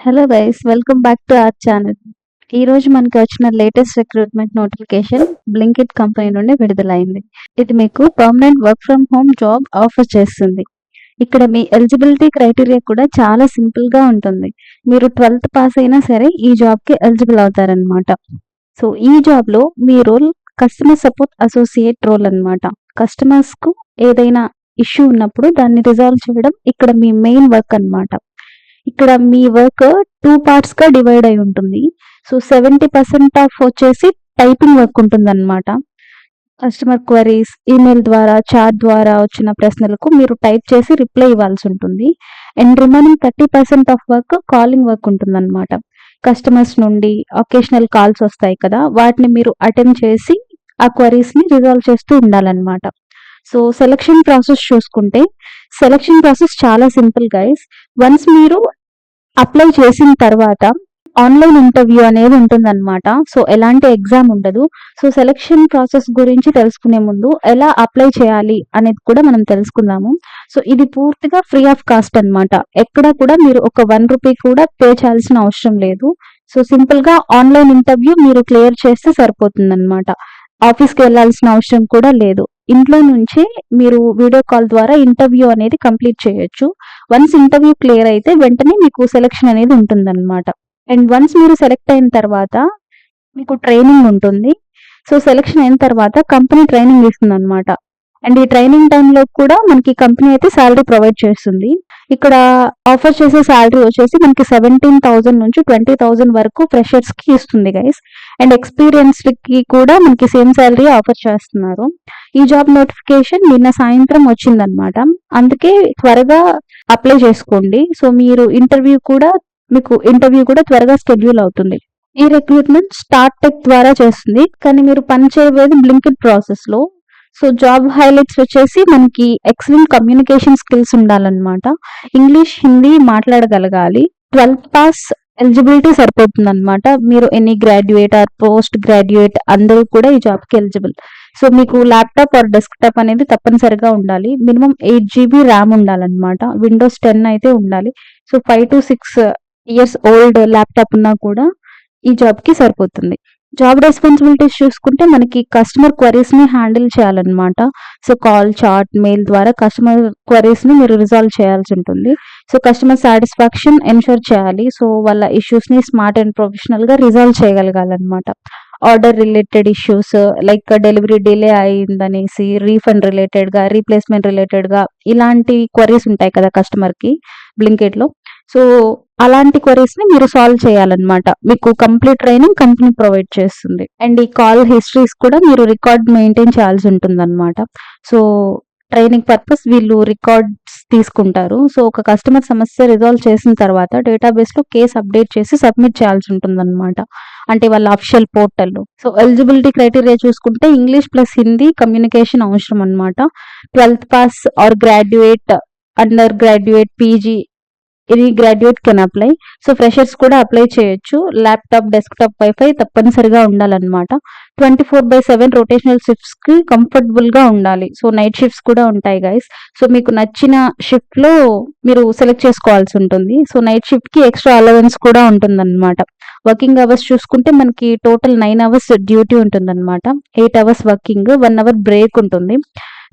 Hello guys, welcome back to our channel. ఈ రోజు మనకి వచ్చిన latest recruitment notification Blinkit company నుండి విడుదలైంది. ఇది మీకు permanent work from home job offer చేస్తుంది. ఇక్కడ మీ ఎలిజిబిలిటీ క్రైటీరియా కూడా చాలా సింపుల్ గా ఉంటుంది. మీరు 12th పాస్ అయినా సరే ఈ జాబ్ కి ఎలిజిబుల్ అవుతారనమాట. సో ఈ జాబ్ లో మీ role customer support associate role అన్నమాట. కస్టమర్స్ కు ఏదైనా ఇష్యూ ఉన్నప్పుడు దాన్ని రిజాల్వ్ చేయడం ఇక్కడ మీ మెయిన్ వర్క్ అన్నమాట. ఇక్కడ మీ వర్క్ 2 పార్ట్స్ గా డివైడ్ అయి ఉంటుంది. సో 70% ఆఫ్ వచ్చేసి టైపింగ్ వర్క్ ఉంటుందన్నమాట. కస్టమర్ క్వరీస్, ఈమెయిల్ ద్వారా, చాట్ ద్వారా వచ్చిన ప్రశ్నలకు మీరు టైప్ చేసి రిప్లై ఇవ్వాల్సి ఉంటుంది. And remaining 30% of work calling work ఉంటుందన్నమాట. కస్టమర్స్ నుండి అకేషనల్ కాల్స్ వస్తాయి కదా, వాటిని మీరు అటెండ్ చేసి ఆ క్వరీస్ ని రిజాల్వ్ చేస్తూ ఉండాలన్నమాట. సో సెలక్షన్ ప్రాసెస్ చూసుకుంటే, సెలక్షన్ ప్రాసెస్ చాలా సింపుల్ గైస్. వన్స్ మీరు అప్లై చేసిన తర్వాత ఆన్లైన్ ఇంటర్వ్యూ అనేది ఉంటుందన్నమాట. సో ఎలాంటి ఎగ్జామ్ ఉండదు. సో సెలక్షన్ ప్రాసెస్ గురించి తెలుసుకునే ముందు ఎలా అప్లై చేయాలి అనేది కూడా మనం తెలుసుకుందాము. సో ఇది పూర్తిగా ఫ్రీ ఆఫ్ కాస్ట్ అన్నమాట. ఎక్కడ కూడా మీరు ఒక 1 రూపీ కూడా పే చేయాల్సిన అవసరం లేదు. సో సింపుల్ గా ఆన్లైన్ ఇంటర్వ్యూ మీరు క్లియర్ చేస్తే సరిపోతుందన్నమాట. ఆఫీస్కి వెళ్ళాల్సిన అవసరం కూడా లేదు. ఇంట్లో నుంచే మీరు వీడియో కాల్ ద్వారా ఇంటర్వ్యూ అనేది కంప్లీట్ చేయొచ్చు. వన్స్ ఇంటర్వ్యూ క్లియర్ అయితే వెంటనే మీకు సెలెక్షన్ అనేది ఉంటుందన్నమాట. అండ్ వన్స్ మీరు సెలెక్ట్ అయిన తర్వాత మీకు ట్రైనింగ్ ఉంటుంది. సో సెలెక్షన్ అయిన తర్వాత కంపెనీ ట్రైనింగ్ ఇస్తుంది అనమాట. అండ్ ఈ ట్రైనింగ్ టైంలో కూడా మనకి కంపెనీ అయితే శాలరీ ప్రొవైడ్ చేస్తుంది. ఇక్కడ ఆఫర్ చేసే శాలరీ వచ్చేసి మనకి 17,000 నుంచి 20,000 వరకు ఫ్రెషర్స్ కి ఇస్తుంది గైస్. అండ్ ఎక్స్పీరియన్స్ కి కూడా మనకి సేమ్ శాలరీ ఆఫర్ చేస్తున్నారు. ఈ జాబ్ నోటిఫికేషన్ నిన్న సాయంత్రం వచ్చిందనమాట. అందుకే త్వరగా అప్లై చేసుకోండి. సో మీకు ఇంటర్వ్యూ కూడా త్వరగా షెడ్యూల్ అవుతుంది. ఈ రిక్రూట్మెంట్ స్టార్ట్ టెక్ ద్వారా చేస్తుంది, కానీ మీరు పని చేయబోయేది బ్లింకిట్ ప్రాసెస్ లో. సో జాబ్ హైలైట్స్ వచ్చేసి మనకి ఎక్సలెంట్ కమ్యూనికేషన్ స్కిల్స్ ఉండాలన్నమాట. ఇంగ్లీష్, హిందీ మాట్లాడగలగాలి. 12th పాస్ ఎలిజిబిలిటీ సరిపోతుంది అనమాట. మీరు any graduate or post graduate అందరూ కూడా ఈ జాబ్ కి ఎలిజిబుల్. సో మీకు ల్యాప్టాప్ ఆర్ డెస్క్టాప్ అనేది తప్పనిసరిగా ఉండాలి. మినిమం 8 GB ర్యామ్ ఉండాలన్నమాట. విండోస్ 10 అయితే ఉండాలి. So 5 to 6 years old laptop ఉన్నా కూడా ఈ జాబ్ కి సరిపోతుంది. జాబ్ రెస్పాన్సిబిలిటీస్ చూసుకుంటే మనకి కస్టమర్ క్వరీస్ ని హ్యాండిల్ చేయాలన్నమాట. సో కాల్, చాట్, మెయిల్ ద్వారా కస్టమర్ క్వరీస్ ని మీరు రిజాల్వ్ చేయాల్సి ఉంటుంది. సో కస్టమర్ సాటిస్ఫాక్షన్ ఎన్షూర్ చేయాలి. సో వాళ్ళ ఇష్యూస్ ని స్మార్ట్ అండ్ ప్రొఫెషనల్ గా రిజాల్వ్ చేయగలగాలన్నమాట. Order related issues like delivery delay అయిందనేసి, రీఫండ్ రిలేటెడ్ గా, రీప్లేస్మెంట్ రిలేటెడ్ గా ఇలాంటి క్వరీస్ ఉంటాయి కదా కస్టమర్ కి బ్లింకిట్ లో. సో అలాంటి క్వరీస్ ని మీరు సాల్వ్ చేయాలన్నమాట. మీకు కంప్లీట్ ట్రైనింగ్ కంపెనీ ప్రొవైడ్ చేస్తుంది. అండ్ ఈ కాల్ హిస్టరీస్ కూడా మీరు రికార్డ్ మెయింటైన్ చేయాల్సి ఉంటుంది అనమాట. సో ట్రైనింగ్ పర్పస్ వీళ్ళు రికార్డ్స్ తీసుకుంటారు. సో ఒక కస్టమర్ సమస్య రిజాల్వ్ చేసిన తర్వాత డేటాబేస్ లో కేసు అప్డేట్ చేసి సబ్మిట్ చేయాల్సి ఉంటుంది అనమాట. అంటే వాళ్ళ అఫిషియల్ పోర్టల్లో. సో ఎలిజిబిలిటీ క్రైటీరియా చూసుకుంటే ఇంగ్లీష్ ప్లస్ హిందీ కమ్యూనికేషన్ అవసరం అనమాట. 12th pass or graduate, under graduate, PG ఇది graduate can apply. So freshers కూడా అప్లై చేయొచ్చు. ల్యాప్టాప్, డెస్క్టాప్, వైఫై తప్పనిసరిగా ఉండాలన్నమాట. 24/7 రొటేషనల్ షిఫ్ట్స్ కి కంఫర్టబుల్ గా ఉండాలి. సో నైట్ షిఫ్ట్స్ కూడా ఉంటాయి గైస్. సో మీకు నచ్చిన షిఫ్ట్ లో మీరు సెలెక్ట్ చేసుకోవాల్సి ఉంటుంది. సో నైట్ షిఫ్ట్ కి ఎక్స్ట్రా అలవెన్స్ కూడా ఉంటుందన్నమాట. వర్కింగ్ అవర్స్ చూసుకుంటే మనకి టోటల్ 9 అవర్స్ డ్యూటీ ఉంటుందన్నమాట. 8 అవర్స్ వర్కింగ్, 1 అవర్ బ్రేక్ ఉంటుంది.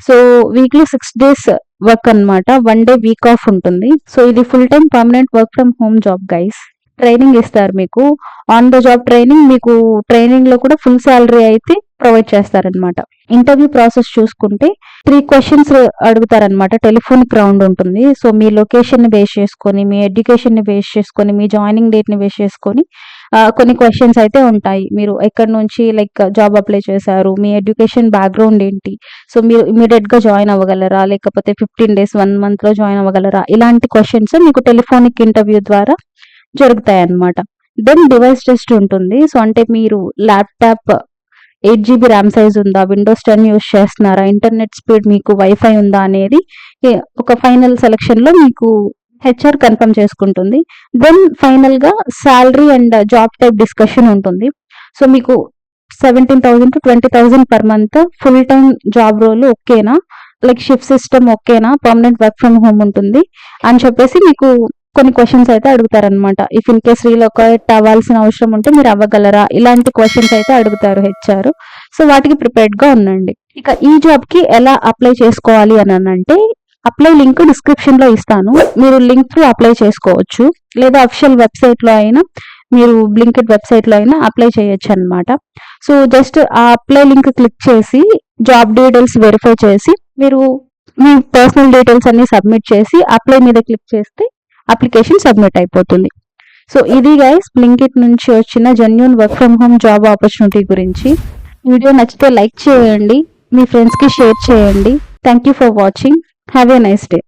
సో వీక్లీ 6 days వర్క్ అన్నమాట. 1 day వీక్ ఆఫ్ ఉంటుంది. సో ఇది full time permanent work from home job guys. Training ఇస్తారు మీకు. ఆన్ ద జాబ్ ట్రైనింగ్, మీకు ట్రైనింగ్ లో కూడా ఫుల్ శాలరీ అయితే ప్రొవైడ్ చేస్తారనమాట. ఇంటర్వ్యూ ప్రాసెస్ చూసుకుంటే 3 questions అడుగుతారనమాట. టెలిఫోనిక్ రౌండ్ ఉంటుంది. సో మీ లొకేషన్ ని బేస్ చేసుకొని, మీ ఎడ్యుకేషన్ ని బేస్ చేసుకొని, మీ జాయినింగ్ డేట్ ని బేస్ చేసుకొని కొన్ని క్వశ్చన్స్ అయితే ఉంటాయి. మీరు ఎక్కడి నుంచి లైక్ జాబ్ అప్లై చేశారు, మీ ఎడ్యుకేషన్ బ్యాక్గ్రౌండ్ ఏంటి, సో మీరు ఇమీడియట్ గా జాయిన్ అవ్వగలరా, లేకపోతే 15 days 1 month లో జాయిన్ అవ్వగలరా, ఇలాంటి క్వశ్చన్స్ మీకు టెలిఫోనిక్ ఇంటర్వ్యూ ద్వారా జరుగుతాయి అన్నమాట. దెన్ డివైస్ టెస్ట్ ఉంటుంది. సో అంటే మీరు ల్యాప్టాప్ 8 GB ర్యామ్ సైజ్ ఉందా, విండోస్ 10 యూస్ చేస్తున్నారా, ఇంటర్నెట్ స్పీడ్, మీకు వైఫై ఉందా అనేది ఒక ఫైనల్ సెలక్షన్ లో మీకు హెచ్ఆర్ కన్ఫర్మ్ చేసుకుంటుంది. దెన్ ఫైనల్ గా salary and job type discussion ఉంటుంది. సో మీకు 17,000 to 20,000 per month full time job role ఓకేనా, లైక్ షిఫ్ట్ సిస్టమ్ ఓకేనా, పర్మనెంట్ వర్క్ ఫ్రమ్ హోమ్ ఉంటుంది అని చెప్పేసి మీకు కొన్ని క్వశ్చన్స్ అయితే అడుగుతారనమాట. ఇఫ్ ఇన్ కేస్ రీలొకేట్ అవ్వాల్సిన అవసరం ఉంటే మీరు అవ్వగలరా, ఇలాంటి క్వశ్చన్స్ అయితే అడుగుతారు హెచ్ఆర్. సో వాటికి ప్రిపేర్డ్గా ఉండండి. ఇక ఈ జాబ్కి ఎలా అప్లై చేసుకోవాలి అని అంటే, అప్లై లింక్ డిస్క్రిప్షన్ లో ఇస్తాను. మీరు లింక్ త్రూ అప్లై చేసుకోవచ్చు, లేదా అఫిషియల్ వెబ్సైట్ లో అయినా, మీరు బ్లింకిట్ వెబ్సైట్ లో అయినా అప్లై చేయొచ్చు అనమాట. సో జస్ట్ ఆ అప్లై లింక్ క్లిక్ చేసి జాబ్ డీటెయిల్స్ వెరిఫై చేసి మీరు మీ పర్సనల్ డీటెయిల్స్ అన్ని సబ్మిట్ చేసి అప్లై మీద క్లిక్ చేస్తే అప్లికేషన్ సబ్మిట్ అయిపోతుంది. సో ఇది గైస్ బ్లింకిట్ నుంచి వచ్చిన genuine work from home job opportunity గురించి. వీడియో నచ్చితే లైక్ చేయండి, మీ ఫ్రెండ్స్కి షేర్ చేయండి. Thank you for watching. Have a nice day.